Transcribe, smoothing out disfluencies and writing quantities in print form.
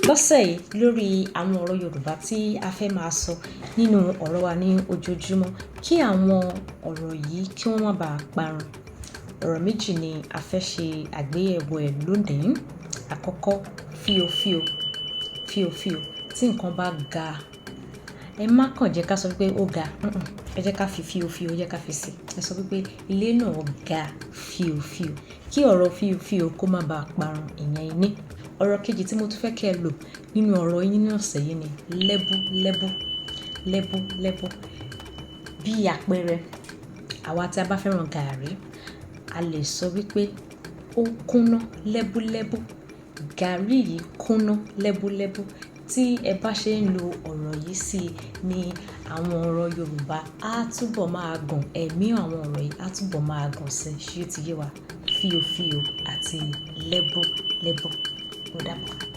Lọ́sẹ̀ yìí lórí àwọn ọ̀rọ̀ Yorùbá tí a fẹ́ máa sọ nínú ọ̀rọ̀ wa ní ojoojúmọ́ kí àwọn ọ̀rọ̀ yìí kí wọ́n má bàa parun. Ọ̀rọ̀ méjì ni a fẹ́ ṣe àgbéyẹ̀wò ẹ̀ lónìí. Àkọ́kọ́ fíofío, fíofío tí nǹkan bá ga. Ẹ má kàn jẹ́ ká sọ pé ó ga, ẹ jẹ́ ká fi fíofío, ẹ jẹ́ ká fi sí. Ẹ sọ pé ilé náà ga fíofío kí ọ̀rọ̀ fíofío kó má bàa parun ìyẹn ìní. Ọ̀rọ̀ kejì tí mo tún fẹ́ kẹ́ ẹ lò nínú ọ̀rọ̀ yín ní ọ̀sẹ̀ yìí ni lẹ́bú, lẹ́bú, lẹ́bú, lẹ́bú. Bí àpẹẹrẹ, àwa tí a bá fẹ́ràn gàárì, a lè sọ wípé ó kúnná lẹ́búlẹ́bú. Gàárì yìí kúnná lẹ́búlẹ́bú. Tí ẹ bá ṣe ń lo ọ̀rọ̀ yìí sí ní àwọn ọ̀rọ̀ Yorùbá, á túbọ̀ máa gùn. Ẹ̀mí àwọn ọ̀rọ̀ yìí á túbọ̀ máa gùn sí ṣé ó ti yé wa. Fíofío àti lẹ́bú, lẹ́bú. Ó dàbọ̀.